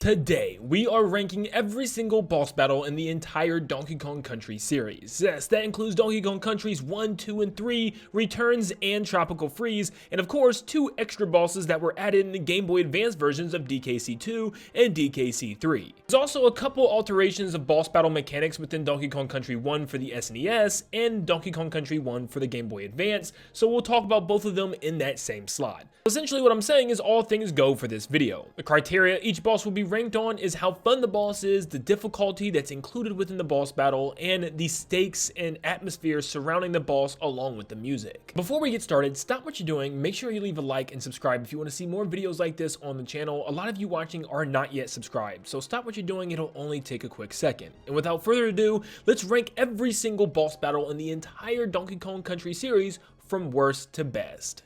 Today, we are ranking every single boss battle in the entire Donkey Kong Country series. Yes, that includes Donkey Kong Countries 1, 2, and 3, Returns, and Tropical Freeze, and of course, 2 extra bosses that were added in the Game Boy Advance versions of DKC 2 and DKC 3. There's also a couple alterations of boss battle mechanics within Donkey Kong Country 1 for the SNES and Donkey Kong Country 1 for the Game Boy Advance, so we'll talk about both of them in that same slot. Essentially what I'm saying is all things go for this video. The criteria each boss will be ranked on is how fun the boss is, the difficulty that's included within the boss battle, and the stakes and atmosphere surrounding the boss along with the music. Before we get started, stop what you're doing, make sure you leave a like and subscribe if you want to see more videos like this on the channel. A lot of you watching are not yet subscribed, so stop what you're doing, it'll only take a quick second. And without further ado, let's rank every single boss battle in the entire Donkey Kong Country series from worst to best.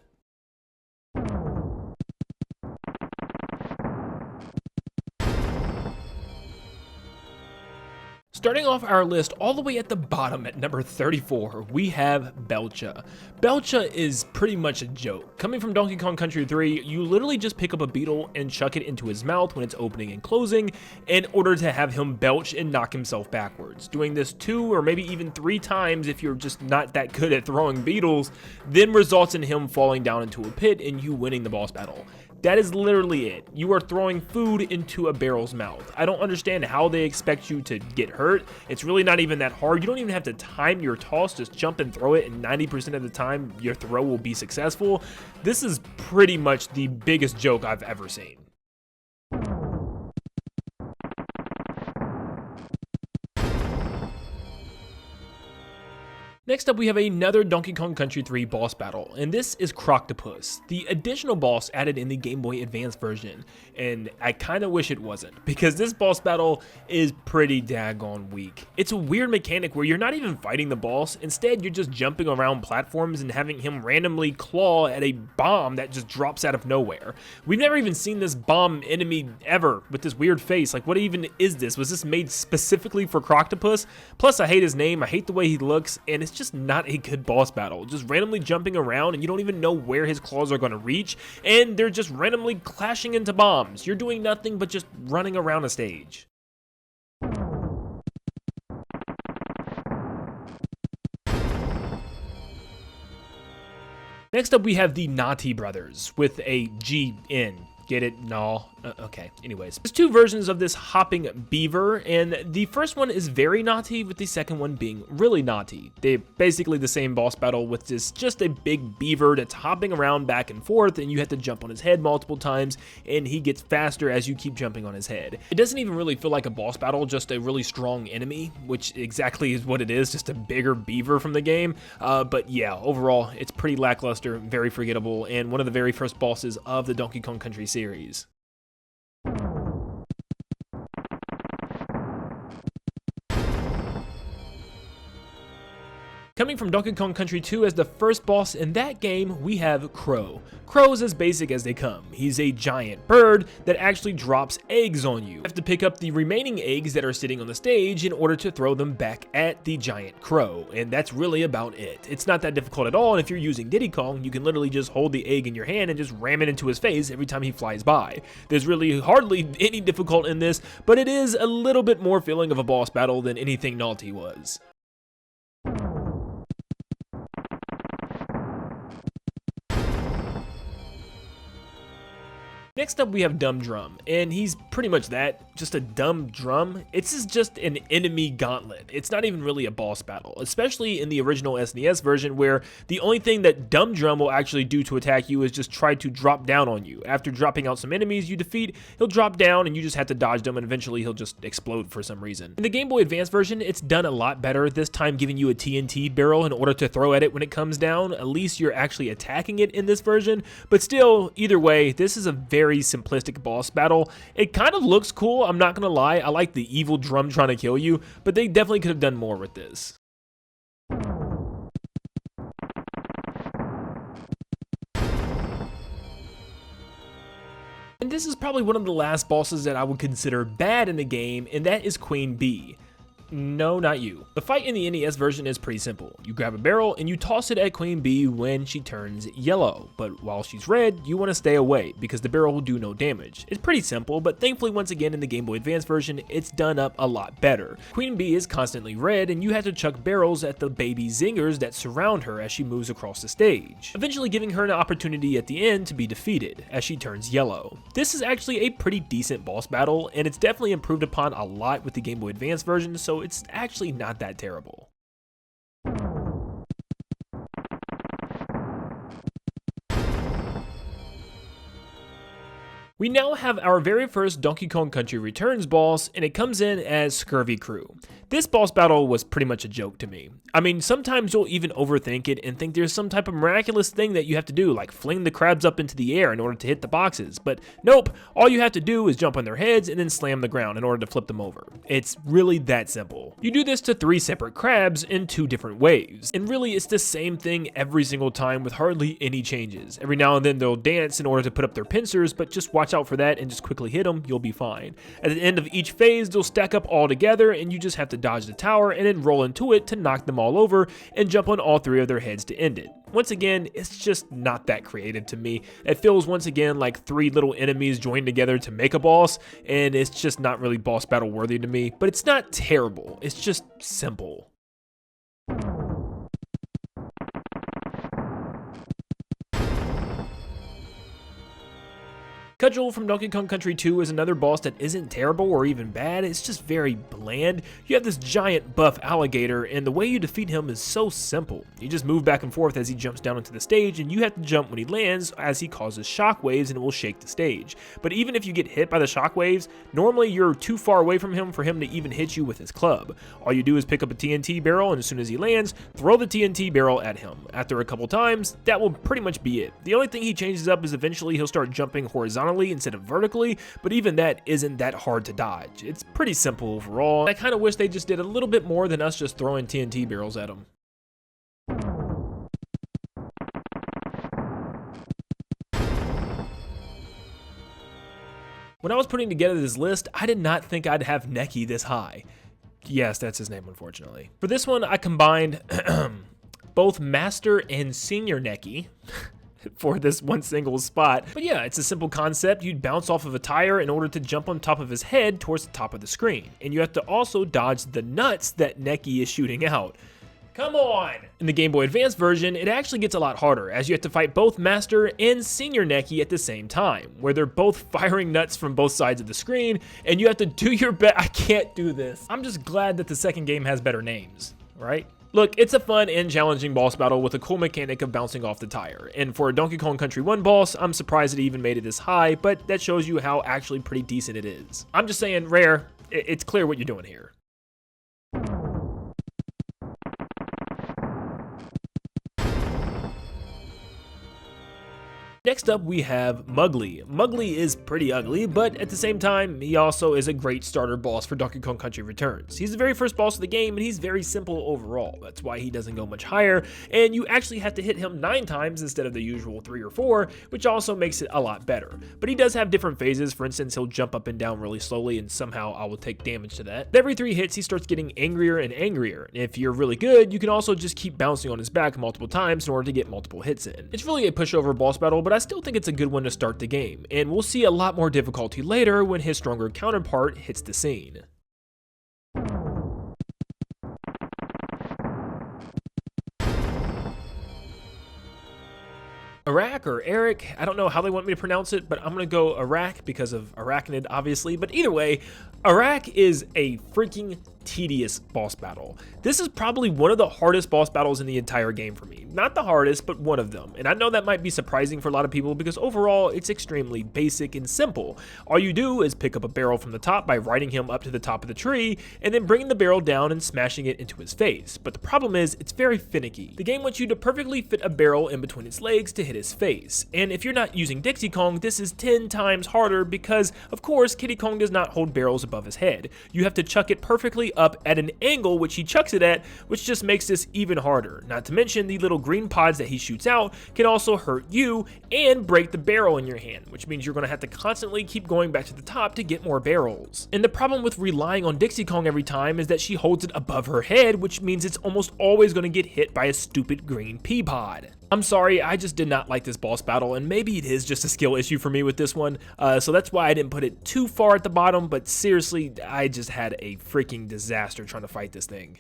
Starting off our list all the way at the bottom at number 34, we have Belcha. Belcha is pretty much a joke. Coming from Donkey Kong Country 3, you literally just pick up a beetle and chuck it into his mouth when it's opening and closing in order to have him belch and knock himself backwards. Doing this 2 or maybe even 3 times if you're just not that good at throwing beetles, then results in him falling down into a pit and you winning the boss battle. That is literally it. You are throwing food into a barrel's mouth. I don't understand how they expect you to get hurt. It's really not even that hard. You don't even have to time your toss, just jump and throw it, and 90% of the time your throw will be successful. This is pretty much the biggest joke I've ever seen. Next up, we have another Donkey Kong Country 3 boss battle, and this is Kroctopus, the additional boss added in the Game Boy Advance version, and I kinda wish it wasn't, because this boss battle is pretty daggone weak. It's a weird mechanic where you're not even fighting the boss, instead you're just jumping around platforms and having him randomly claw at a bomb that just drops out of nowhere. We've never even seen this bomb enemy ever with this weird face. Like, what even is this? Was this made specifically for Kroctopus? Plus, I hate his name, I hate the way he looks, and it's just not a good boss battle. Just randomly jumping around and you don't even know where his claws are going to reach, and they're just randomly clashing into bombs. You're doing nothing but just running around a stage. Next up, we have the Naughty Brothers with a G-N. Get it? No. Okay. Anyways, there's 2 versions of this hopping beaver, and the first one is very naughty, with the second one being really naughty. They're basically the same boss battle with this just a big beaver that's hopping around back and forth, and you have to jump on his head multiple times, and he gets faster as you keep jumping on his head. It doesn't even really feel like a boss battle, just a really strong enemy, which exactly is what it is, just a bigger beaver from the game. But yeah, overall, it's pretty lackluster, very forgettable, and one of the very first bosses of the Donkey Kong Country series. Coming from Donkey Kong Country 2 as the first boss in that game, we have Crow. Crow is as basic as they come. He's a giant bird that actually drops eggs on you. You have to pick up the remaining eggs that are sitting on the stage in order to throw them back at the giant crow, and that's really about it. It's not that difficult at all, and if you're using Diddy Kong, you can literally just hold the egg in your hand and just ram it into his face every time he flies by. There's really hardly any difficult in this, but it is a little bit more feeling of a boss battle than anything Naughty was. Next up, we have Dumb Drum, and he's pretty much that, just a dumb drum. It's just an enemy gauntlet. It's not even really a boss battle, especially in the original SNES version, where the only thing that Dumb Drum will actually do to attack you is just try to drop down on you. After dropping out some enemies you defeat, he'll drop down and you just have to dodge them, and eventually he'll just explode for some reason. In the Game Boy Advance version, it's done a lot better, this time giving you a TNT barrel in order to throw at it when it comes down. At least you're actually attacking it in this version, but still, either way, this is a very simplistic boss battle. It kind of looks cool, I'm not gonna lie. I like the evil drum trying to kill you, but they definitely could have done more with this. And this is probably one of the last bosses that I would consider bad in the game, and that is Queen Bee. No, not you. The fight in the NES version is pretty simple. You grab a barrel and you toss it at Queen Bee when she turns yellow, but while she's red, you want to stay away because the barrel will do no damage. It's pretty simple, but thankfully once again in the Game Boy Advance version, it's done up a lot better. Queen Bee is constantly red and you have to chuck barrels at the baby zingers that surround her as she moves across the stage, eventually giving her an opportunity at the end to be defeated as she turns yellow. This is actually a pretty decent boss battle and it's definitely improved upon a lot with the Game Boy Advance version, so it's actually not that terrible. We now have our very first Donkey Kong Country Returns boss, and it comes in as Scurvy Crew. This boss battle was pretty much a joke to me. I mean, sometimes you'll even overthink it and think there's some type of miraculous thing that you have to do, like fling the crabs up into the air in order to hit the boxes. But nope, all you have to do is jump on their heads and then slam the ground in order to flip them over. It's really that simple. You do this to 3 separate crabs in 2 different ways, and really it's the same thing every single time with hardly any changes. Every now and then they'll dance in order to put up their pincers, but just watch out for that and just quickly hit them, you'll be fine. At the end of each phase, they'll stack up all together and you just have to dodge the tower and then roll into it to knock them all over and jump on all 3 of their heads to end it. Once again, it's just not that creative to me. It feels once again like 3 little enemies joined together to make a boss, and it's just not really boss battle worthy to me, but it's not terrible, it's just simple. Cudgel from Donkey Kong Country 2 is another boss that isn't terrible or even bad, it's just very bland. You have this giant buff alligator and the way you defeat him is so simple. You just move back and forth as he jumps down into the stage and you have to jump when he lands as he causes shockwaves and it will shake the stage. But even if you get hit by the shockwaves, normally you're too far away from him for him to even hit you with his club. All you do is pick up a TNT barrel and as soon as he lands, throw the TNT barrel at him. After a couple times, that will pretty much be it. The only thing he changes up is eventually he'll start jumping horizontally instead of vertically, but even that isn't that hard to dodge. It's pretty simple overall. I kind of wish they just did a little bit more than us just throwing TNT barrels at him. When I was putting together this list, I did not think I'd have Necky this high. Yes, that's his name, unfortunately. For this one, I combined both Master and Senior Necky for this one single spot. But yeah, it's a simple concept. You'd bounce off of a tire in order to jump on top of his head towards the top of the screen. And you have to also dodge the nuts that Necky is shooting out. Come on! In the Game Boy Advance version, it actually gets a lot harder, as you have to fight both Master and Senior Necky at the same time, where they're both firing nuts from both sides of the screen, and you have to do your best. I can't do this. I'm just glad that the second game has better names, right? Look, it's a fun and challenging boss battle with a cool mechanic of bouncing off the tire, and for a Donkey Kong Country 1 boss, I'm surprised it even made it this high, but that shows you how actually pretty decent it is. I'm just saying, Rare, it's clear what you're doing here. Next up, we have Mugly. Mugly is pretty ugly, but at the same time, he also is a great starter boss for Donkey Kong Country Returns. He's the very first boss of the game, and he's very simple overall. That's why he doesn't go much higher, and you actually have to hit him 9 times instead of the usual 3 or 4, which also makes it a lot better. But he does have different phases. For instance, he'll jump up and down really slowly, and somehow I will take damage to that. Every 3 hits, he starts getting angrier and angrier. And if you're really good, you can also just keep bouncing on his back multiple times in order to get multiple hits in. It's really a pushover boss battle, but I still think it's a good one to start the game, and we'll see a lot more difficulty later when his stronger counterpart hits the scene. Iraq or Eric, I don't know how they want me to pronounce it, but I'm gonna go Iraq because of arachnid, obviously, but either way, Iraq is a freaking tedious boss battle. This is probably one of the hardest boss battles in the entire game for me. Not the hardest, but one of them. And I know that might be surprising for a lot of people because overall, it's extremely basic and simple. All you do is pick up a barrel from the top by riding him up to the top of the tree, and then bringing the barrel down and smashing it into his face. But the problem is, it's very finicky. The game wants you to perfectly fit a barrel in between its legs to hit his face. And if you're not using Dixie Kong, this is 10 times harder because, of course, Kiddy Kong does not hold barrels above his head. You have to chuck it perfectly directly up at an angle which he chucks it at, which just makes this even harder. Not to mention the little green pods that he shoots out can also hurt you and break the barrel in your hand, which means you're going to have to constantly keep going back to the top to get more barrels. And the problem with relying on Dixie Kong every time is that she holds it above her head, which means it's almost always going to get hit by a stupid green pea pod. I'm sorry, I just did not like this boss battle, and maybe it is just a skill issue for me with this one, so that's why I didn't put it too far at the bottom, but seriously, I just had a freaking disaster trying to fight this thing.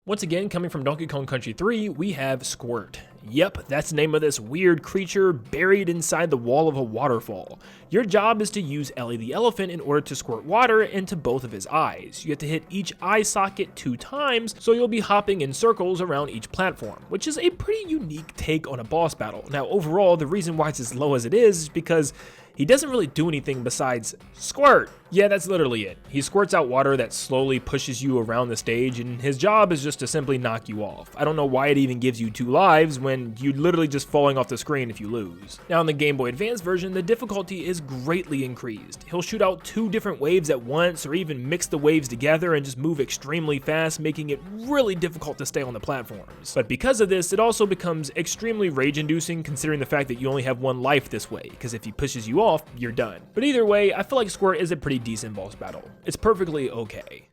Once again, coming from Donkey Kong Country 3, we have Squirt. Yep, that's the name of this weird creature buried inside the wall of a waterfall. Your job is to use Ellie the elephant in order to squirt water into both of his eyes. You have to hit each eye socket 2 times, so you'll be hopping in circles around each platform, which is a pretty unique take on a boss battle. Now overall, the reason why it's as low as it is because he doesn't really do anything besides squirt. Yeah, that's literally it. He squirts out water that slowly pushes you around the stage, and his job is just to simply knock you off. I don't know why it even gives you 2 lives when you're literally just falling off the screen if you lose. Now in the Game Boy Advance version, the difficulty is greatly increased. He'll shoot out 2 different waves at once, or even mix the waves together and just move extremely fast, making it really difficult to stay on the platforms. But because of this, it also becomes extremely rage-inducing considering the fact that you only have 1 life this way, because if he pushes you off, you're done. But either way, I feel like Squirt is a pretty decent boss battle. It's perfectly okay.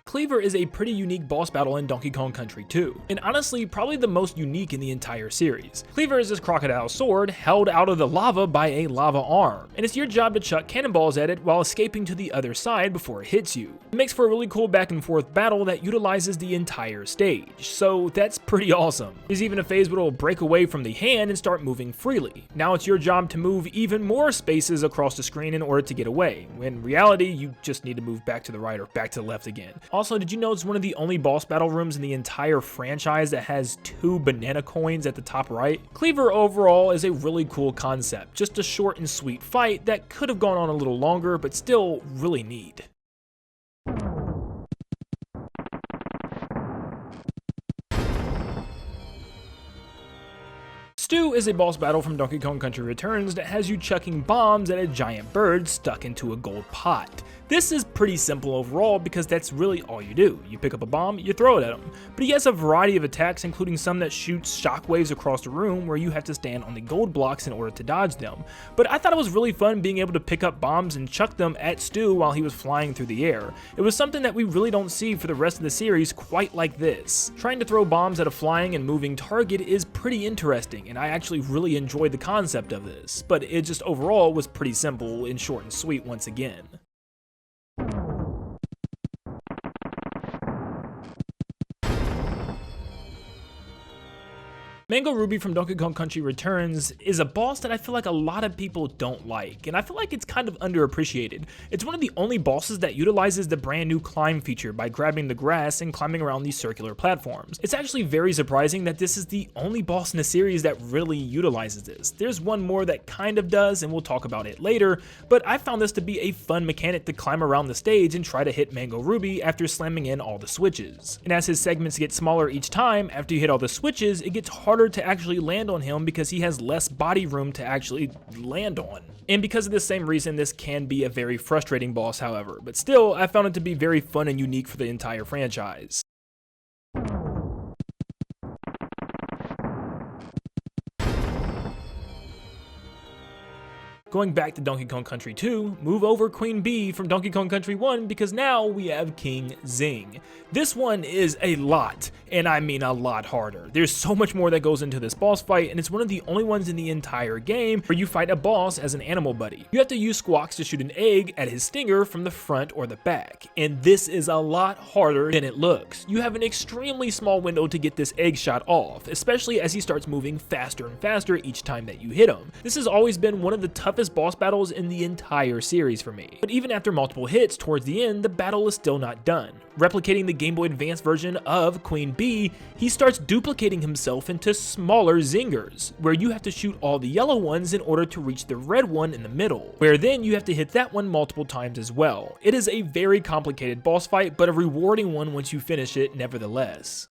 Cleaver is a pretty unique boss battle in Donkey Kong Country 2, and honestly probably the most unique in the entire series. Cleaver is this crocodile sword held out of the lava by a lava arm, and it's your job to chuck cannonballs at it while escaping to the other side before it hits you. It makes for a really cool back and forth battle that utilizes the entire stage, so that's pretty awesome. There's even a phase where it'll break away from the hand and start moving freely. Now it's your job to move even more spaces across the screen in order to get away. In reality, you just need to move back to the right or back to the left again. Also, did you know it's one of the only boss battle rooms in the entire franchise that has 2 banana coins at the top right? Cleaver overall is a really cool concept, just a short and sweet fight that could have gone on a little longer, but still really neat. Stew is a boss battle from Donkey Kong Country Returns that has you chucking bombs at a giant bird stuck into a gold pot. This is pretty simple overall because that's really all you do. You pick up a bomb, you throw it at him. But he has a variety of attacks, including some that shoot shockwaves across the room where you have to stand on the gold blocks in order to dodge them. But I thought it was really fun being able to pick up bombs and chuck them at Stew while he was flying through the air. It was something that we really don't see for the rest of the series quite like this. Trying to throw bombs at a flying and moving target is pretty interesting, and I actually really enjoyed the concept of this, but it just overall was pretty simple and short and sweet once again. Mango Ruby from Donkey Kong Country Returns is a boss that I feel like a lot of people don't like, and I feel like it's kind of underappreciated. It's one of the only bosses that utilizes the brand new climb feature by grabbing the grass and climbing around these circular platforms. It's actually very surprising that this is the only boss in the series that really utilizes this. There's one more that kind of does, and we'll talk about it later, but I found this to be a fun mechanic to climb around the stage and try to hit Mango Ruby after slamming in all the switches. And as his segments get smaller each time, after you hit all the switches, it gets harder to actually land on him because he has less body room to actually land on. And because of the same reason, this can be a very frustrating boss, however, but still, I found it to be very fun and unique for the entire franchise. Going back to Donkey Kong Country 2, move over Queen Bee from Donkey Kong Country 1 because now we have King Zing. This one is a lot, and I mean a lot harder. There's so much more that goes into this boss fight, and it's one of the only ones in the entire game where you fight a boss as an animal buddy. You have to use Squawks to shoot an egg at his stinger from the front or the back, and this is a lot harder than it looks. You have an extremely small window to get this egg shot off, especially as he starts moving faster and faster each time that you hit him. This has always been one of the toughest toughest boss battles in the entire series for me. But even after multiple hits towards the end, the battle is still not done. Replicating the Game Boy Advance version of Queen Bee, he starts duplicating himself into smaller zingers, where you have to shoot all the yellow ones in order to reach the red one in the middle, where then you have to hit that one multiple times as well. It is a very complicated boss fight, but a rewarding one once you finish it nevertheless.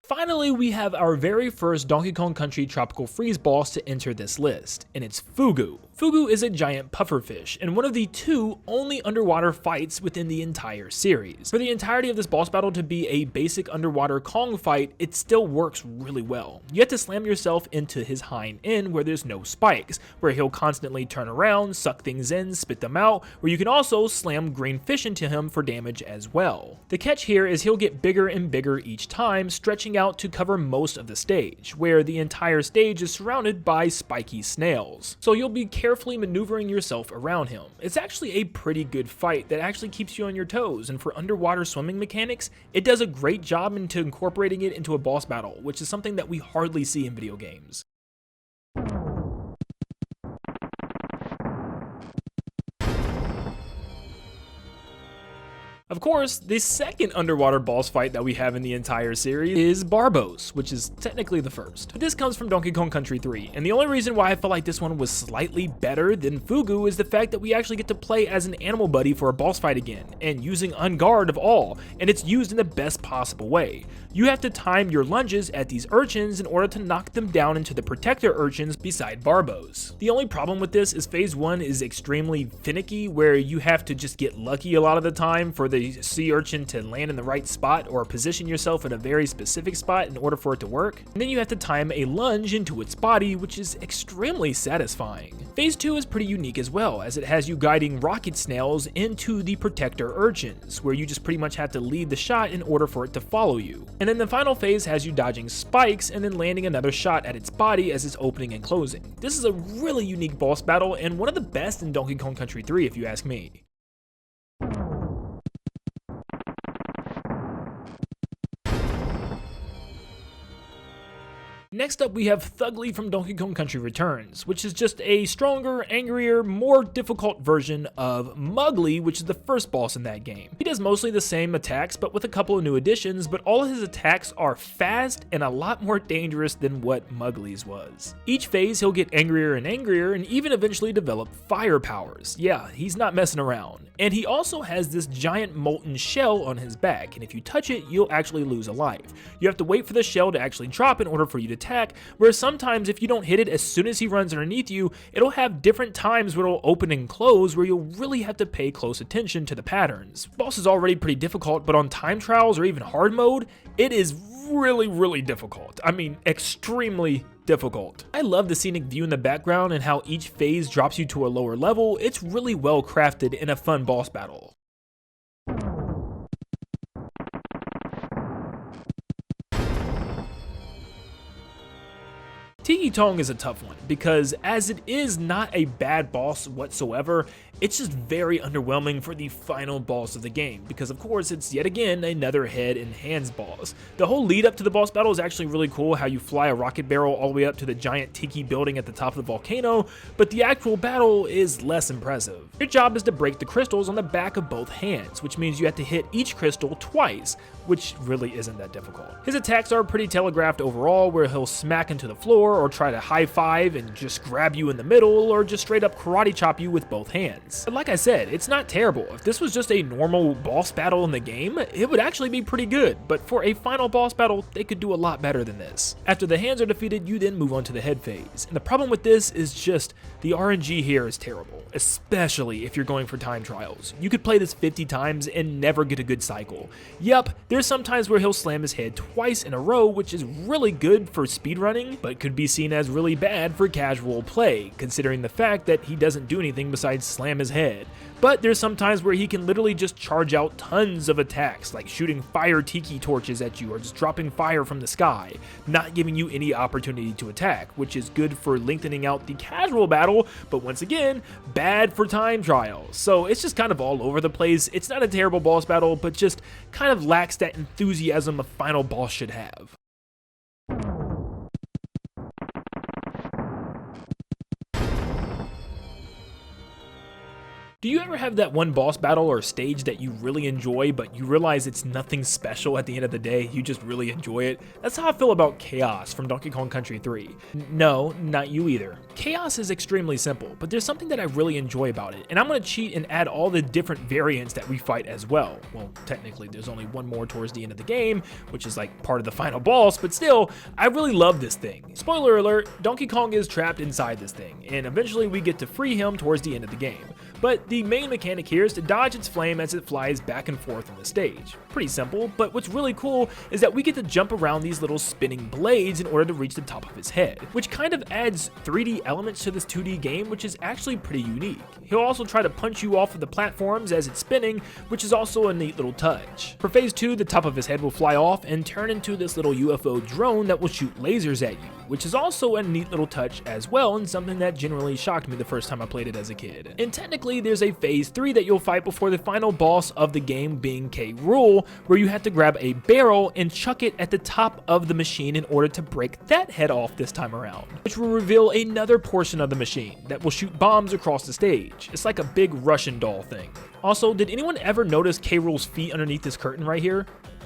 Finally, we have our very first Donkey Kong Country Tropical Freeze boss to enter this list, and it's Fugu. Fugu is a giant pufferfish, and one of the 2 only underwater fights within the entire series. For the entirety of this boss battle to be a basic underwater Kong fight, it still works really well. You have to slam yourself into his hind end where there's no spikes, where he'll constantly turn around, suck things in, spit them out, where you can also slam green fish into him for damage as well. The catch here is he'll get bigger and bigger each time, stretching out to cover most of the stage, where the entire stage is surrounded by spiky snails. So you'll be carefully maneuvering yourself around him. It's actually a pretty good fight that actually keeps you on your toes, and for underwater swimming mechanics, it does a great job into incorporating it into a boss battle, which is something that we hardly see in video games. Of course, the second underwater boss fight that we have in the entire series is Barbos, which is technically the first. But this comes from Donkey Kong Country 3, and the only reason why I felt like this one was slightly better than Fugu is the fact that we actually get to play as an animal buddy for a boss fight again, and using Unguard of all, and it's used in the best possible way. You have to time your lunges at these urchins in order to knock them down into the protector urchins beside Barbos. The only problem with this is phase 1 is extremely finicky, where you have to just get lucky a lot of the time for the sea urchin to land in the right spot or position yourself in a very specific spot in order for it to work. And then you have to time a lunge into its body, which is extremely satisfying. Phase 2 is pretty unique as well, as it has you guiding rocket snails into the protector urchins, where you just pretty much have to lead the shot in order for it to follow you. And then the final phase has you dodging spikes and then landing another shot at its body as it's opening and closing. This is a really unique boss battle and one of the best in Donkey Kong Country 3 if you ask me. Next up, we have Thugly from Donkey Kong Country Returns, which is just a stronger, angrier, more difficult version of Mugly, which is the first boss in that game. He does mostly the same attacks, but with a couple of new additions, but all of his attacks are fast and a lot more dangerous than what Mugly's was. Each phase, he'll get angrier and angrier, and even eventually develop fire powers. Yeah, he's not messing around. And he also has this giant molten shell on his back, and if you touch it, you'll actually lose a life. You have to wait for the shell to actually drop in order for you to attack, where sometimes if you don't hit it as soon as he runs underneath you, it'll have different times where it'll open and close, where you'll really have to pay close attention to the patterns. The boss is already pretty difficult, but on time trials or even hard mode, it is really difficult. I mean, extremely difficult. I love the scenic view in the background and how each phase drops you to a lower level. It's really well crafted and a fun boss battle. Tiki Tong is a tough one, because as it is not a bad boss whatsoever, it's just very underwhelming for the final boss of the game, because of course it's yet again another head and hands boss. The whole lead up to the boss battle is actually really cool, how you fly a rocket barrel all the way up to the giant tiki building at the top of the volcano, but the actual battle is less impressive. Your job is to break the crystals on the back of both hands, which means you have to hit each crystal twice, which really isn't that difficult. His attacks are pretty telegraphed overall, where he'll smack into the floor or try to high five and just grab you in the middle, or just straight up karate chop you with both hands. But like I said, it's not terrible. If this was just a normal boss battle in the game, it would actually be pretty good, but for a final boss battle, they could do a lot better than this. After the hands are defeated, you then move on to the head phase, and the problem with this is just the RNG here is terrible, especially if you're going for time trials. You could play this 50 times and never get a good cycle. Yep, there's some times where he'll slam his head twice in a row, which is really good for speedrunning, but could be seen as really bad for casual play, considering the fact that he doesn't do anything besides slam slam his head. But there's some times where he can literally just charge out tons of attacks, like shooting fire tiki torches at you or just dropping fire from the sky, not giving you any opportunity to attack, which is good for lengthening out the casual battle, but once again, bad for time trials. So it's just kind of all over the place. It's not a terrible boss battle, but just kind of lacks that enthusiasm a final boss should have. Do you ever have that one boss battle or stage that you really enjoy, but you realize it's nothing special at the end of the day? You just really enjoy it? That's how I feel about Chaos from Donkey Kong Country 3. No, not you either. Chaos is extremely simple, but there's something that I really enjoy about it, and I'm going to cheat and add all the different variants that we fight as well. Well, technically there's only one more towards the end of the game, which is like part of the final boss, but still, I really love this thing. Spoiler alert, Donkey Kong is trapped inside this thing, and eventually we get to free him towards the end of the game. But the main mechanic here is to dodge its flame as it flies back and forth on the stage. Pretty simple, but what's really cool is that we get to jump around these little spinning blades in order to reach the top of his head, which kind of adds 3D elements to this 2D game, which is actually pretty unique. He'll also try to punch you off of the platforms as it's spinning, which is also a neat little touch. For phase 2, the top of his head will fly off and turn into this little UFO drone that will shoot lasers at you, which is also a neat little touch as well, and something that generally shocked me the first time I played it as a kid. And technically there's a phase 3 that you'll fight before the final boss of the game being Rool, where you have to grab a barrel and chuck it at the top of the machine in order to break that head off this time around, which will reveal another portion of the machine that will shoot bombs across the stage. It's like a big Russian doll thing. Also, did anyone ever notice Rool's feet underneath this curtain right here?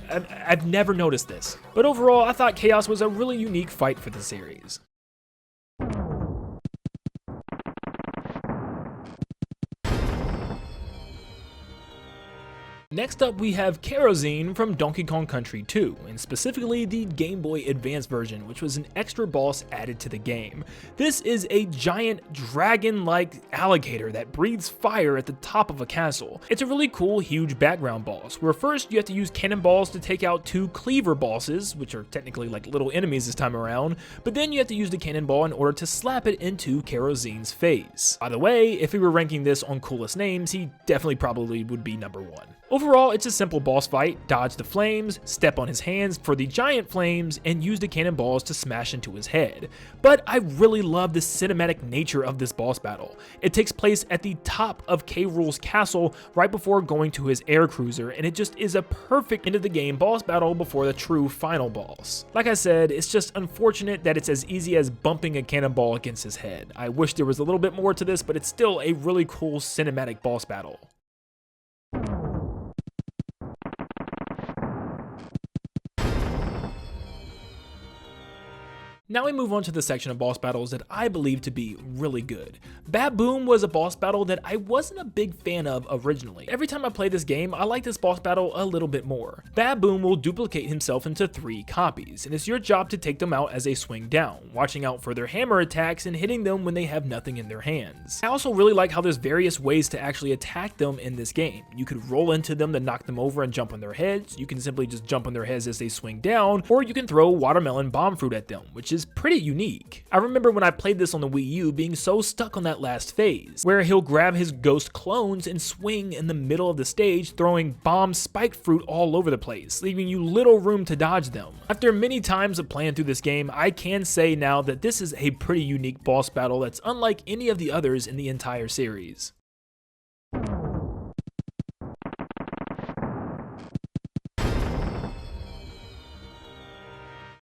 I've never noticed this. But overall, I thought Chaos was a really unique fight for the series. Next up, we have Kerozene from Donkey Kong Country 2, and specifically the Game Boy Advance version, which was an extra boss added to the game. This is a giant dragon-like alligator that breathes fire at the top of a castle. It's a really cool, huge background boss, where first you have to use cannonballs to take out 2 cleaver bosses, which are technically like little enemies this time around, but then you have to use the cannonball in order to slap it into Kerozene's face. By the way, if we were ranking this on coolest names, he definitely probably would be number 1. Overall, it's a simple boss fight. Dodge the flames, step on his hands for the giant flames, and use the cannonballs to smash into his head. But I really love the cinematic nature of this boss battle. It takes place at the top of Rool's castle right before going to his air cruiser, and it just is a perfect end of the game boss battle before the true final boss. Like I said, it's just unfortunate that it's as easy as bumping a cannonball against his head. I wish there was a little bit more to this, but it's still a really cool cinematic boss battle. Now we move on to the section of boss battles that I believe to be really good. Baboom was a boss battle that I wasn't a big fan of originally. Every time I play this game, I like this boss battle a little bit more. Baboom will duplicate himself into 3 copies, and it's your job to take them out as they swing down, watching out for their hammer attacks and hitting them when they have nothing in their hands. I also really like how there's various ways to actually attack them in this game. You could roll into them to knock them over and jump on their heads, you can simply just jump on their heads as they swing down, or you can throw watermelon bomb fruit at them, which is pretty unique. I remember when I played this on the Wii U being so stuck on that last phase, where he'll grab his ghost clones and swing in the middle of the stage, throwing bomb spiked fruit all over the place, leaving you little room to dodge them. After many times of playing through this game, I can say now that this is a pretty unique boss battle that's unlike any of the others in the entire series.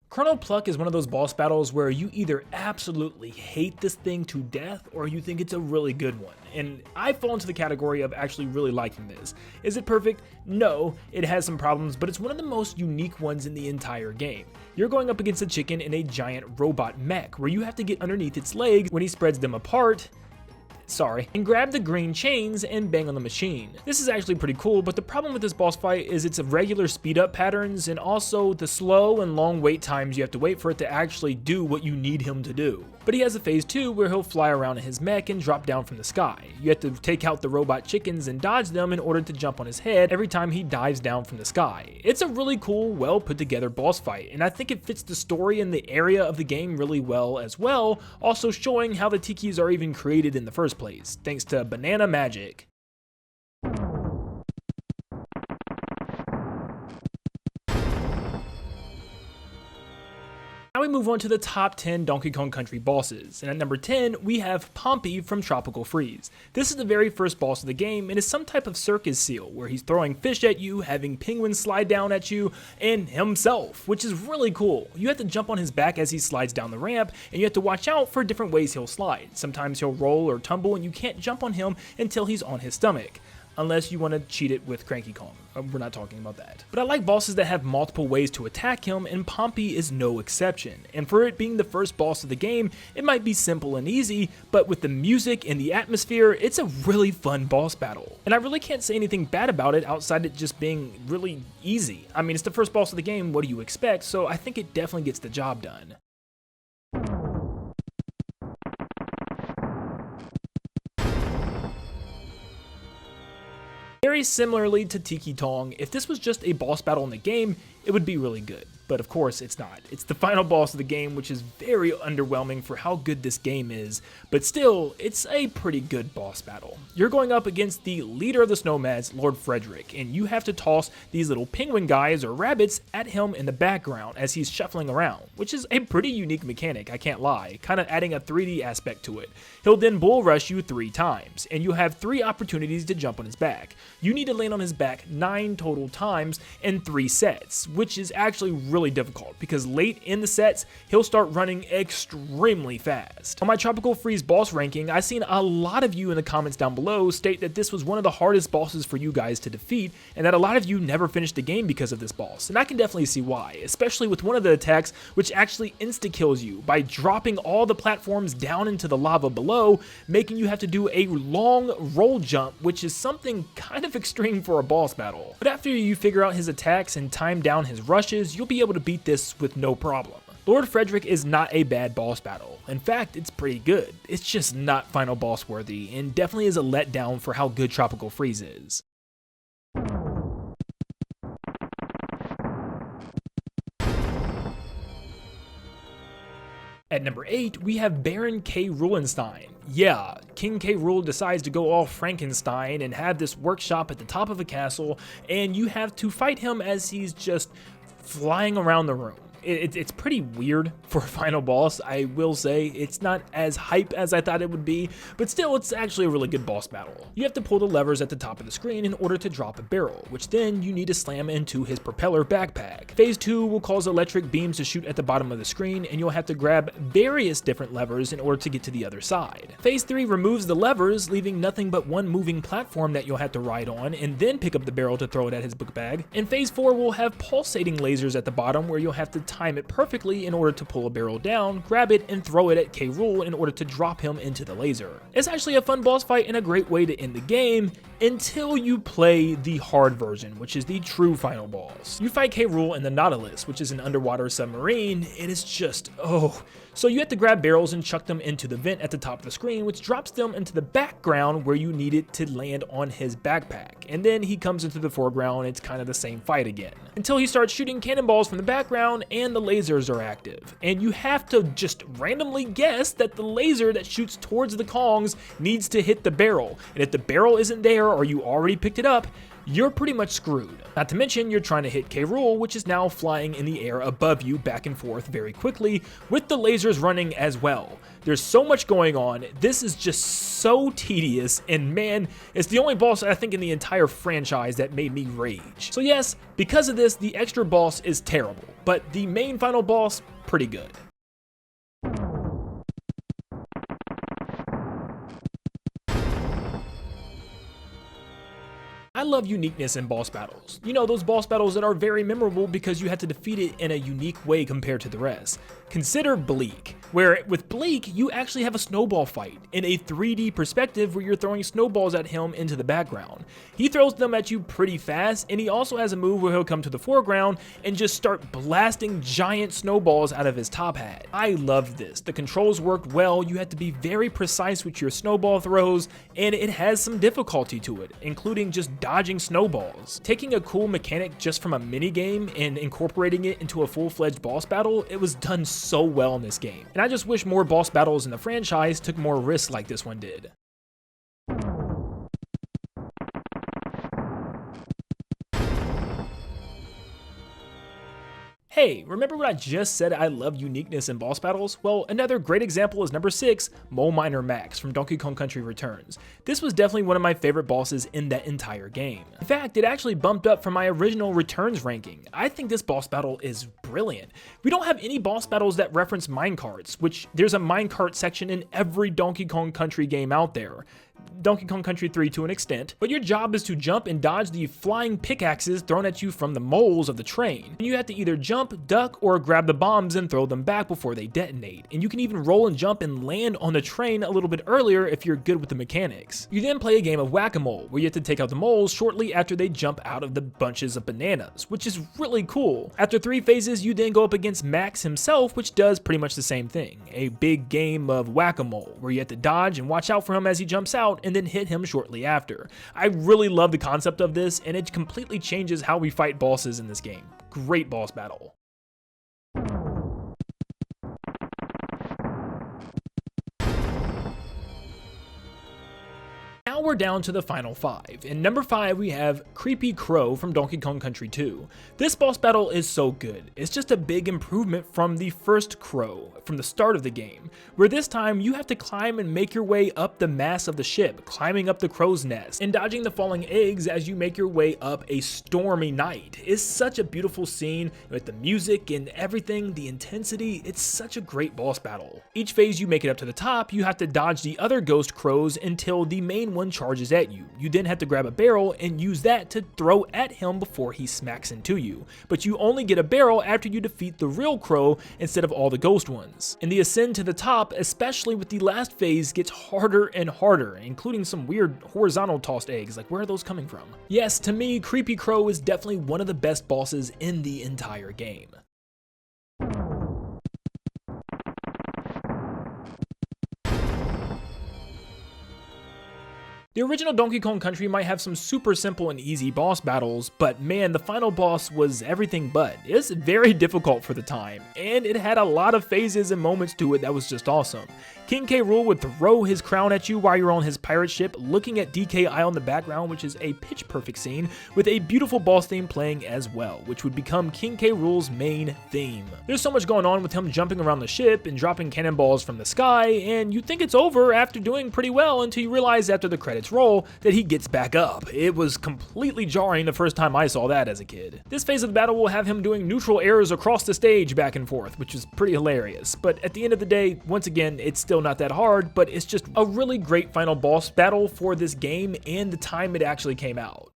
Chrono Pluck is one of those boss battles where you either absolutely hate this thing to death or you think it's a really good one, and I fall into the category of actually really liking this. Is it perfect? No, it has some problems, but it's one of the most unique ones in the entire game. You're going up against a chicken in a giant robot mech where you have to get underneath its legs when he spreads them apart, and grab the green chains and bang on the machine. This is actually pretty cool, but the problem with this boss fight is its irregular speed up patterns and also the slow and long wait times you have to wait for it to actually do what you need him to do. but he has a phase 2 where he'll fly around in his mech and drop down from the sky. You have to take out the robot chickens and dodge them in order to jump on his head every time he dives down from the sky. It's a really cool, well put together boss fight, and I think it fits the story and the area of the game really well as well, also showing how the tikis are even created in the first place, thanks to banana magic. Now we move on to the top 10 Donkey Kong Country bosses, and at number 10 we have Pompey from Tropical Freeze. This is the very first boss of the game and is some type of circus seal where he's throwing fish at you, having penguins slide down at you, and himself, which is really cool. You have to jump on his back as he slides down the ramp, and you have to watch out for different ways he'll slide. Sometimes he'll roll or tumble and you can't jump on him until he's on his stomach. Unless you want to cheat it with Cranky Kong. We're not talking about that. But I like bosses that have multiple ways to attack him, and Pompey is no exception. And for it being the first boss of the game, it might be simple and easy, but with the music and the atmosphere, it's a really fun boss battle. And I really can't say anything bad about it outside it just being really easy. I mean, it's the first boss of the game, what do you expect? So I think it definitely gets the job done. Very similarly to Tiki Tong, if this was just a boss battle in the game, it would be really good. But of course it's not. It's the final boss of the game, which is very underwhelming for how good this game is, but still, it's a pretty good boss battle. You're going up against the leader of the Snowmads, Lord Frederick, and you have to toss these little penguin guys or rabbits at him in the background as he's shuffling around, which is a pretty unique mechanic, I can't lie, kind of adding a 3D aspect to it. He'll then bull rush you 3 times, and you have 3 opportunities to jump on his back. You need to land on his back 9 total times in 3 sets, which is actually really difficult because late in the sets, he'll start running extremely fast. On my Tropical Freeze boss ranking, I've seen a lot of you in the comments down below state that this was one of the hardest bosses for you guys to defeat, and that a lot of you never finished the game because of this boss, and I can definitely see why, especially with one of the attacks which actually insta-kills you by dropping all the platforms down into the lava below, making you have to do a long roll jump, which is something kind of extreme for a boss battle. But after you figure out his attacks and time down his rushes, you'll be able to beat this with no problem. Lord Frederick is not a bad boss battle. In fact, it's pretty good. It's just not final boss worthy, and definitely is a letdown for how good Tropical Freeze is. At number 8, we have Baron K. Rulenstein. Yeah, King K. Rool decides to go all Frankenstein and have this workshop at the top of a castle, and you have to fight him as he's just flying around the room. It's pretty weird for a final boss, I will say. It's not as hype as I thought it would be, but still, it's actually a really good boss battle. You have to pull the levers at the top of the screen in order to drop a barrel, which then you need to slam into his propeller backpack. Phase 2 will cause electric beams to shoot at the bottom of the screen, and you'll have to grab various different levers in order to get to the other side. Phase 3 removes the levers, leaving nothing but one moving platform that you'll have to ride on, and then pick up the barrel to throw it at his book bag. And Phase 4 will have pulsating lasers at the bottom where you'll have to time it perfectly in order to pull a barrel down, grab it, and throw it at K. Rool in order to drop him into the laser. It's actually a fun boss fight and a great way to end the game until you play the hard version, which is the true final boss. You fight K. Rool in the Nautilus, which is an underwater submarine, and it's just, oh. So you have to grab barrels and chuck them into the vent at the top of the screen, which drops them into the background where you need it to land on his backpack. And then he comes into the foreground, and it's kind of the same fight again. Until he starts shooting cannonballs from the background and the lasers are active. And you have to just randomly guess that the laser that shoots towards the Kongs needs to hit the barrel. And if the barrel isn't there or you already picked it up, you're pretty much screwed. Not to mention you're trying to hit K. Rool, which is now flying in the air above you back and forth very quickly, with the lasers running as well. There's so much going on, this is just so tedious, and man, it's the only boss I think in the entire franchise that made me rage. So yes, because of this, the extra boss is terrible, but the main final boss, pretty good. I love uniqueness in boss battles. You know, those boss battles that are very memorable because you have to defeat it in a unique way compared to the rest. Consider Bleak, where with Bleak, you actually have a snowball fight in a 3D perspective where you're throwing snowballs at him into the background. He throws them at you pretty fast, and he also has a move where he'll come to the foreground and just start blasting giant snowballs out of his top hat. I loved this. The controls worked well, you had to be very precise with your snowball throws, and it has some difficulty to it, including just dodging snowballs. Taking a cool mechanic just from a mini game and incorporating it into a full-fledged boss battle, it was done so well in this game. And I just wish more boss battles in the franchise took more risks like this one did. Hey, remember what I just said I love uniqueness in boss battles? Well, another great example is number 6, Mole Miner Max from Donkey Kong Country Returns. This was definitely one of my favorite bosses in that entire game. In fact, it actually bumped up from my original Returns ranking. I think this boss battle is brilliant. We don't have any boss battles that reference minecarts, which there's a minecart section in every Donkey Kong Country game out there. Donkey Kong Country 3 to an extent, but your job is to jump and dodge the flying pickaxes thrown at you from the moles of the train. And you have to either jump, duck, or grab the bombs and throw them back before they detonate. And you can even roll and jump and land on the train a little bit earlier if you're good with the mechanics. You then play a game of whack-a-mole, where you have to take out the moles shortly after they jump out of the bunches of bananas, which is really cool. After 3 phases, you then go up against Max himself, which does pretty much the same thing. A big game of whack-a-mole, where you have to dodge and watch out for him as he jumps out, and then hit him shortly after. I really love the concept of this, and it completely changes how we fight bosses in this game. Great boss battle. Now we're down to the final 5. In number 5, we have Creepy Crow from Donkey Kong Country 2. This boss battle is so good. It's just a big improvement from the first Crow, from the start of the game, where this time you have to climb and make your way up the mast of the ship, climbing up the crow's nest, and dodging the falling eggs as you make your way up a stormy night. It's such a beautiful scene with the music and everything, the intensity. It's such a great boss battle. Each phase you make it up to the top, you have to dodge the other ghost crows until the main one charges at you. You then have to grab a barrel and use that to throw at him before he smacks into you. But you only get a barrel after you defeat the real crow instead of all the ghost ones. And the ascent to the top, especially with the last phase, gets harder and harder, including some weird horizontal tossed eggs. Like, where are those coming from? Yes, to me, Creepy Crow is definitely one of the best bosses in the entire game. The original Donkey Kong Country might have some super simple and easy boss battles, but man, the final boss was everything but. It was very difficult for the time, and it had a lot of phases and moments to it that was just awesome. King K. Rool would throw his crown at you while you're on his pirate ship, looking at DK Isle in the background, which is a pitch-perfect scene, with a beautiful boss theme playing as well, which would become King K. Rool's main theme. There's so much going on with him jumping around the ship and dropping cannonballs from the sky, and you think it's over after doing pretty well until you realize after the credits roll that he gets back up. It was completely jarring the first time I saw that as a kid. This phase of the battle will have him doing neutral airs across the stage back and forth, which is pretty hilarious, but at the end of the day, once again, it's still not that hard, but it's just a really great final boss battle for this game and the time it actually came out.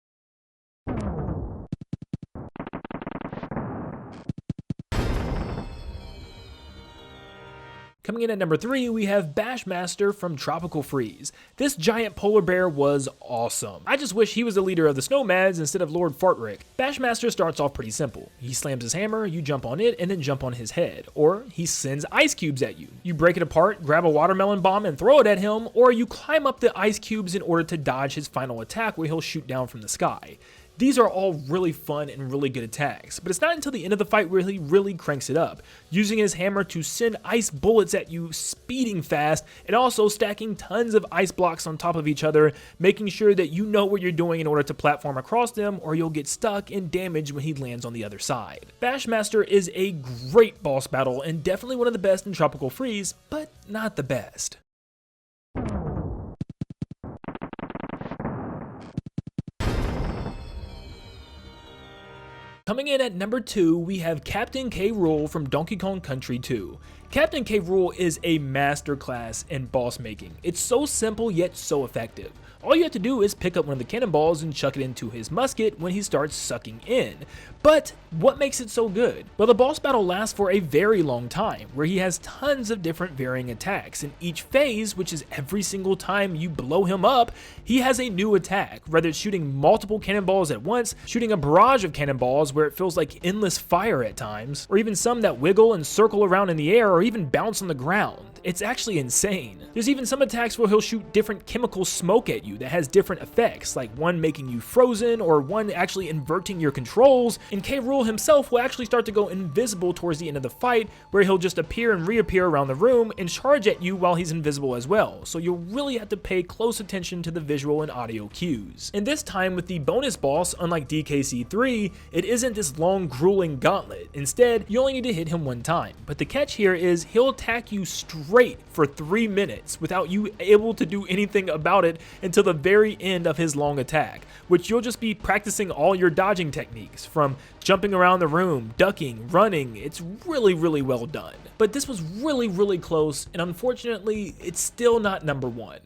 Coming in at number 3, we have Bashmaster from Tropical Freeze. This giant polar bear was awesome. I just wish he was the leader of the Snowmads instead of Lord Fartrick. Bashmaster starts off pretty simple. He slams his hammer, you jump on it, and then jump on his head. Or he sends ice cubes at you. You break it apart, grab a watermelon bomb and throw it at him, or you climb up the ice cubes in order to dodge his final attack where he'll shoot down from the sky. These are all really fun and really good attacks, but it's not until the end of the fight where he really cranks it up, using his hammer to send ice bullets at you speeding fast, and also stacking tons of ice blocks on top of each other, making sure that you know what you're doing in order to platform across them, or you'll get stuck and damaged when he lands on the other side. Bashmaster is a great boss battle, and definitely one of the best in Tropical Freeze, but not the best. Coming in at number 2, we have Captain K. Rool from Donkey Kong Country 2. Captain K. Rool is a masterclass in boss making. It's so simple yet so effective. All you have to do is pick up one of the cannonballs and chuck it into his musket when he starts sucking in. But what makes it so good? Well, the boss battle lasts for a very long time, where he has tons of different varying attacks. In each phase, which is every single time you blow him up, he has a new attack, whether it's shooting multiple cannonballs at once, shooting a barrage of cannonballs where it feels like endless fire at times, or even some that wiggle and circle around in the air or even bounce on the ground. It's actually insane. There's even some attacks where he'll shoot different chemical smoke at you that has different effects, like one making you frozen or one actually inverting your controls, and K. Rool himself will actually start to go invisible towards the end of the fight, where he'll just appear and reappear around the room and charge at you while he's invisible as well, so you'll really have to pay close attention to the visual and audio cues. And this time with the bonus boss, unlike DKC 3, it isn't this long grueling gauntlet. Instead, you only need to hit him one time, but the catch here is he'll attack you straight for 3 minutes without you able to do anything about it until the very end of his long attack, which you'll just be practicing all your dodging techniques, from jumping around the room, ducking, running. It's really well done. But this was really close, and unfortunately, it's still not number one.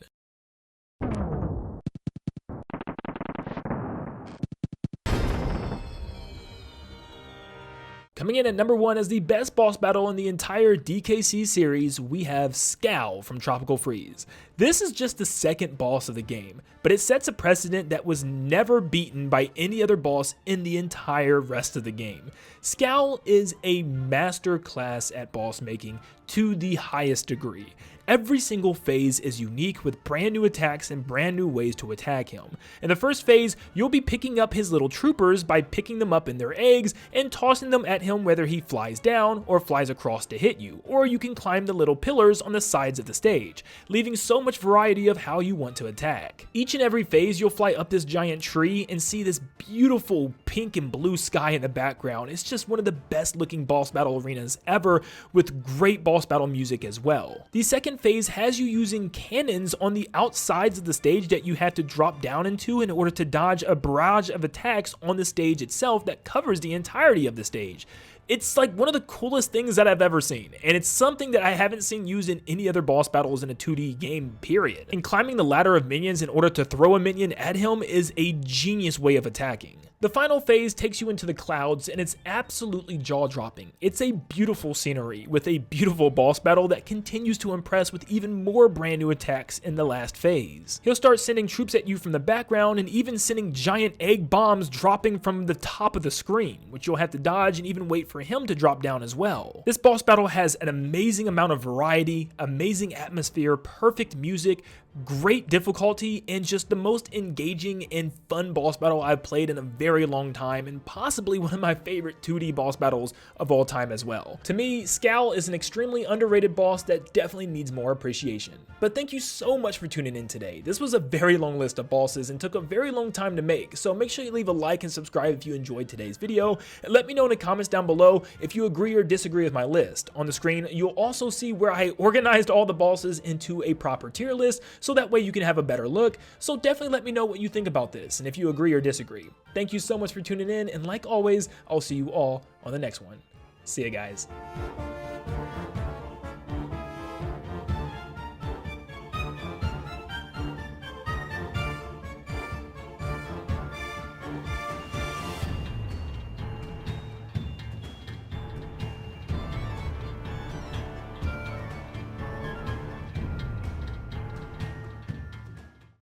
Coming in at number 1 as the best boss battle in the entire DKC series, we have Scowl from Tropical Freeze. This is just the second boss of the game, but it sets a precedent that was never beaten by any other boss in the entire rest of the game. Scowl is a master class at boss making to the highest degree. Every single phase is unique with brand new attacks and brand new ways to attack him. In the first phase, you'll be picking up his little troopers by picking them up in their eggs and tossing them at him whether he flies down or flies across to hit you, or you can climb the little pillars on the sides of the stage, leaving so much variety of how you want to attack. Each and every phase, you'll fly up this giant tree and see this beautiful pink and blue sky in the background. It's just one of the best looking boss battle arenas ever, with great boss battle music as well. The second phase has you using cannons on the outsides of the stage that you have to drop down into in order to dodge a barrage of attacks on the stage itself that covers the entirety of the stage. It's like one of the coolest things that I've ever seen, and it's something that I haven't seen used in any other boss battles in a 2D game, period. And climbing the ladder of minions in order to throw a minion at him is a genius way of attacking. The final phase takes you into the clouds, and it's absolutely jaw-dropping. It's a beautiful scenery with a beautiful boss battle that continues to impress with even more brand new attacks in the last phase. He'll start sending troops at you from the background and even sending giant egg bombs dropping from the top of the screen, which you'll have to dodge and even wait for him to drop down as well. This boss battle has an amazing amount of variety, amazing atmosphere, perfect music, great difficulty, and just the most engaging and fun boss battle I've played in a very long time, and possibly one of my favorite 2D boss battles of all time as well. To me, Scowl is an extremely underrated boss that definitely needs more appreciation. But thank you so much for tuning in today. This was a very long list of bosses and took a very long time to make, so make sure you leave a like and subscribe if you enjoyed today's video, and let me know in the comments down below if you agree or disagree with my list. On the screen, you'll also see where I organized all the bosses into a proper tier list, so that way you can have a better look. So definitely let me know what you think about this and if you agree or disagree. Thank you so much for tuning in, and like always, I'll see you all on the next one. See ya, guys.